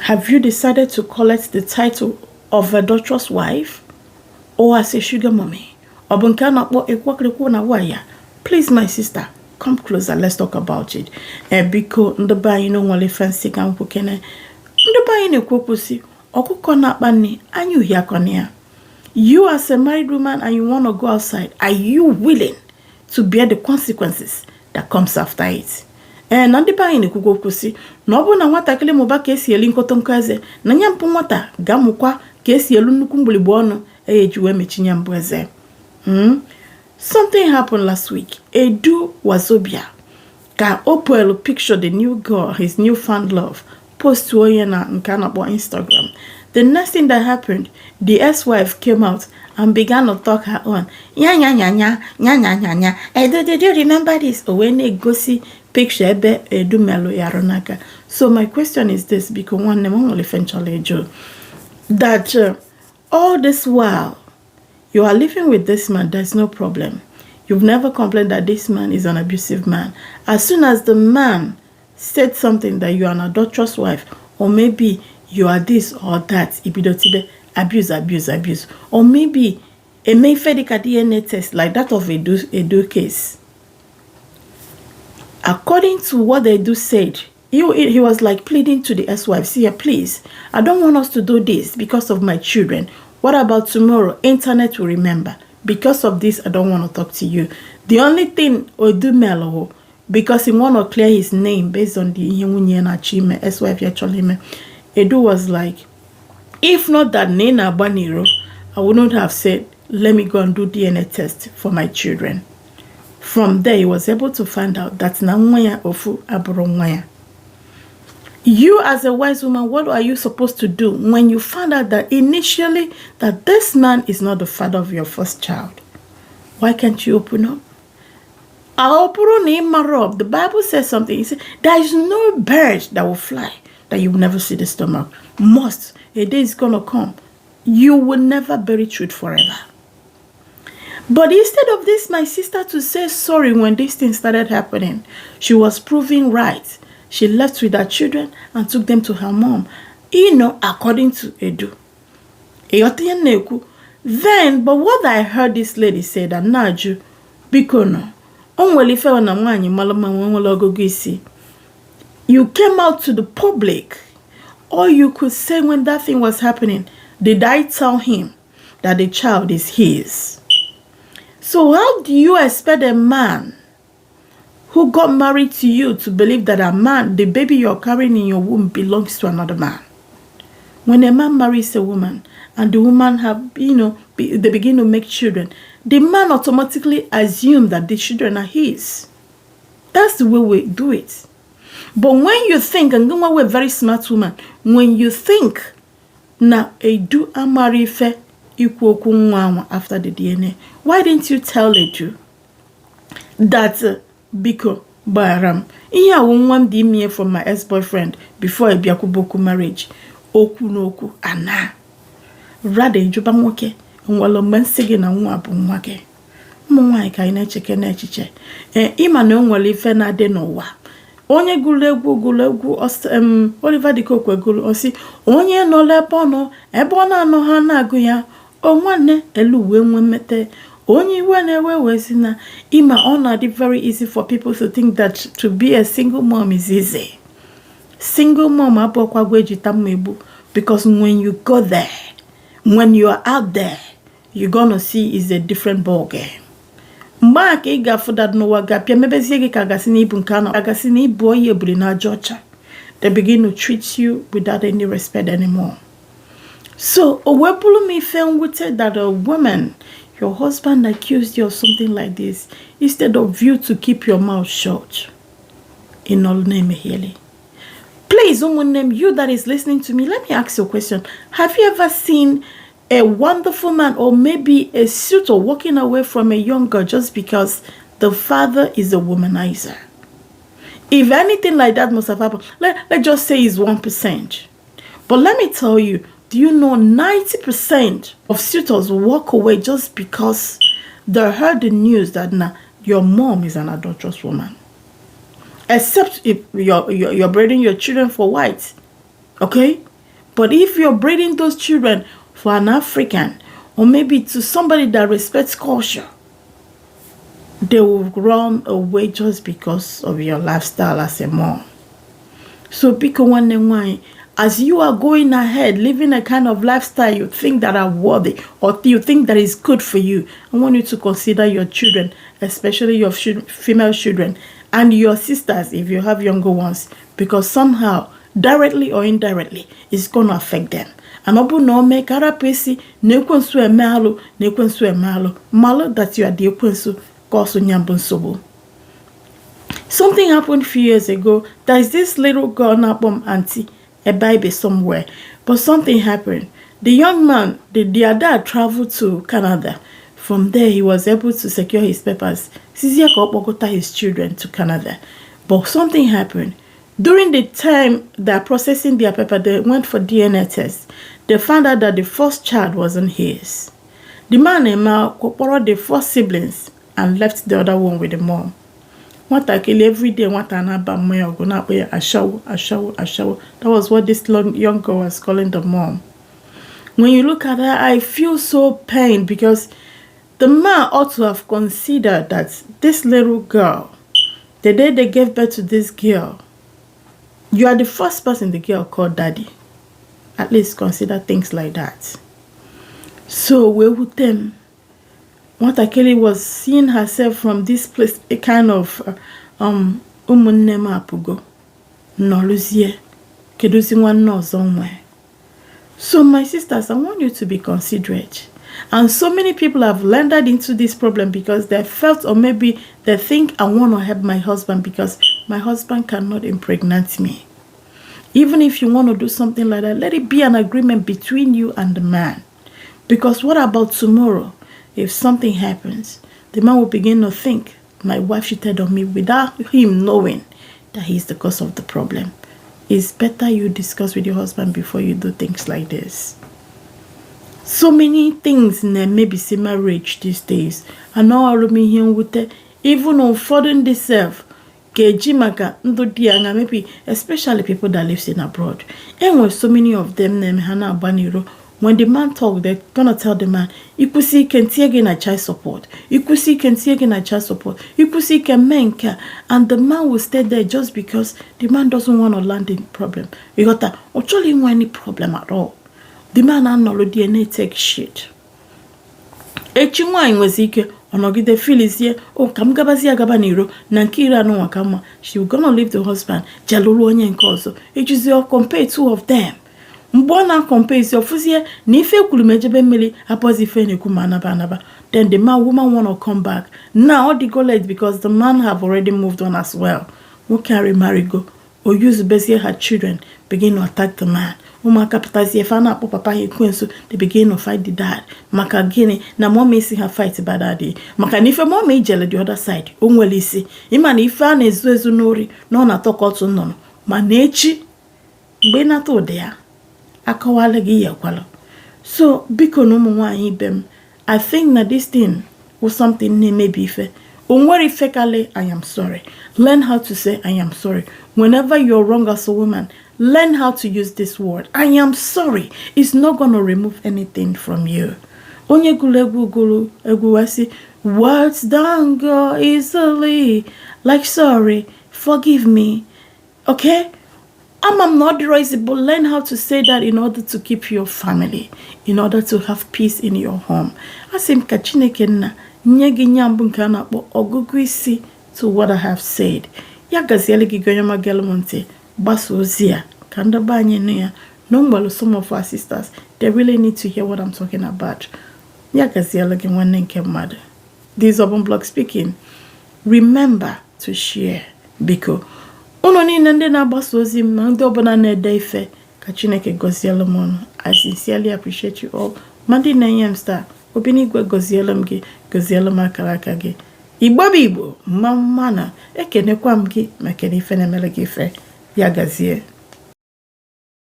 Have you decided to collect the title of a doctor's wife or as a sugar mommy? Please, my sister, come closer. Let's talk about it. Because the buy no only fancy can pukene. The buy in a kupusi or kukona bani and you hear konia. You as a married woman and you want to go outside, are you willing to bear the consequences that comes after it? Na ndị banyị na-ekwugo okwu si na ọ bụ na nwatakịrị mụba ka esi eli nkọtọ eze na nya mpụ nwata ga-amụkwa ka esi elu nnukwu mgbịrịgba ọnụ eji wee mechinye mbụ eze. Something happened last week. Edu Wazobia ka Opel picture the new girl, his newfound love, post to onye na nke a na-akpọ Instagram. The next thing that happened, the ex-wife came out and began to talk her own. Did you remember this? When they go see picture Edu Melo Yaronaka. So my question is this, because one name only eventually Joe, that all this while you are living with this man, there's no problem. You've never complained that this man is an abusive man. As soon as the man said something that you are an adulterous wife, or maybe you are this or that, abuse, or maybe a Mayfedica DNA test like that of Edu case. According to what Edu said, he was like pleading to the ex-wife, see, please, I don't want us to do this because of my children. What about tomorrow? Internet will remember. Because of this, I don't want to talk to you. The only thing Edu Melo, because he want to clear his name based on the Yewunye ex-wife actually, Edu was like, if not that Nena Baniro, I would not have said, let me go and do DNA test for my children. From there, he was able to find out that Namwaya Ofu Aburongwaya. You as a wise woman, what are you supposed to do when you find out that initially that this man is not the father of your first child? Why can't you open up? The Bible says something. It says, there is no bird that will fly that you will never see the stomach. A day is going to come. You will never bury truth forever. But instead of this, my sister to say sorry when this thing started happening, she was proving right. She left with her children and took them to her mom. According to Edu. Then, but what I heard this lady say that Naju, Bikono, you came out to the public, or you could say when that thing was happening, did I tell him that the child is his? So how do you expect a man who got married to you to believe that a man, the baby you're carrying in your womb belongs to another man? When a man marries a woman and the woman they begin to make children, the man automatically assumes that the children are his. That's the way we do it. But when you think, and we're a very smart woman, when you think, now Edu Amarife equal after the DNA, why didn't you tell Edu that Biko Baram iya wonwam di me from my ex-boyfriend before a biakuboku marriage oku n'oku ana rather ijuba nwoke nwalo mansigi na nwa bụ nwa gị ụmụ nwaanyị ka anyị na-echeke n'echiche ịma na onwere ife na-adị n'ụwa onye gụrụ egwu Oliver De Coque gụrụ osi onye nọ ebe ọ na-anọ ha na-agụ ya onwanne elu uwe nwe mmete onye iwe na-ewe wezina ima ọ na-adị very easy for people to think that to be a single mom is easy. Single mom abụọkwa gwa ejita mmegbu, because when you go there, when you are out there, you're gonna see is a different ball game. Mgbe aka ị ga-afụ that n'ụwa ga-apịa mebezie gị ka gasị n'ibu nke anọ agasị na ibu onye ebuli na aja ọcha. They begin to treat you without any respect anymore. So owepulu me feel that a woman, your husband accused you of something like this, instead of you to keep your mouth shut. In all name, Haley. Please, you that is listening to me, let me ask you a question. Have you ever seen a wonderful man or maybe a suitor walking away from a young girl just because the father is a womanizer? If anything like that must have happened, let's just say it's 1%. But let me tell you, do you know 90% of suitors walk away just because they heard the news that your mom is an adulterous woman? Except if you're breeding your children for white. Okay? But if you're breeding those children for an African, or maybe to somebody that respects culture, they will run away just because of your lifestyle as a mom. So, as you are going ahead, living a kind of lifestyle you think that are worthy, or you think that is good for you, I want you to consider your children, especially your female children, and your sisters if you have younger ones, because somehow, directly or indirectly, it's going to affect them. And obu no me karapesi nekwensu emalo malo that you are the ekwensu cause nyambunsobo. Something happened a few years ago. There is this little girl napom auntie, a baby somewhere, but something happened. The young man, their dad traveled to Canada. From there, he was able to secure his papers. Sizia Kopokota his children to Canada. But something happened. During the time they're processing their paper, they went for DNA tests. They found out that the first child wasn't his. The man borrowed the 4 siblings and left the other one with the mom. Every day, that was what this young girl was calling the mom. When you look at her, I feel so pained because the man ought to have considered that this little girl, the day they gave birth to this girl, you are the first person the girl called daddy. At least consider things like that. So we with them. Kelly was seeing herself from this place, a kind of umunema apugo. No luzie. Kedusi one no somewhere. So my sisters, I want you to be considerate. And so many people have landed into this problem because they felt, or maybe they think, I want to help my husband because my husband cannot impregnate me. Even if you want to do something like that, let it be an agreement between you and the man. Because what about tomorrow? If something happens, the man will begin to think, my wife cheated on me without him knowing that he's the cause of the problem. It's better you discuss with your husband before you do things like this. So many things in maybe see marriage these days. And now I me here with even on furthering themselves. Maybe especially people that lives in abroad. And when so many of them Hana Baniro, when the man talk, they're gonna tell the man, you could see can see again a child support. You could see can see again a child support. You could see can make care. And the man will stay there just because the man doesn't want to land in problem. You got that actually want any problem at all. The man and no DNA take shit. Echimwa inwezike onogide feelings here, oh kamgabazi agabaniro, nankira no wakama. She will gonna leave the husband. Jalulu onye nkozo. It is your compare 2 of them. Mbona compare is your fusie, nife kulumejebe mili, apozife ne kumanaba. Then the woman wanna come back. Now the goal is because the man have already moved on as well. Who carry marigo or use Bessie her children, begin to attack the man. Uma kapitazi efana po papa he kwensu, they begin to fight the dad. Maka gini na mommy see her fight by daddy. Maka nife mommy jele the other side. Unwelisi. Ima nifa na ezu nori no na talk out no. Manechi bena to there. Akawale gi yakwalo. So biko no mwa ibem. I think that this thing was something ne maybe fe. Unwari fekale, I am sorry. Learn how to say I am sorry. Whenever you're wrong as a woman, learn how to use this word. I am sorry. It's not going to remove anything from you. Onye gulu eguwasi. Words don't go easily. Like sorry, forgive me. Okay? I'm not erasable. Learn how to say that in order to keep your family, in order to have peace in your home. Asim kachineke na nyegi nyambu nkana po oguguisi to what I have said. Ya gaziele gigoyama gelmonte basu ozia kanda banye neya. No, some of our sisters, they really need to hear what I'm talking about. Ya gaziele gimwanenke mother. This Urban Blog speaking. Remember to share because Unoni nende na basozi mando bona ne deife kachineke goziele mono. I sincerely appreciate you all. Mandi na yemsta obini gwe goziele mgi goziele makaraka gi. Igbo bibo mamana ekene kwa mgi makeni fene mele gife ya gazie.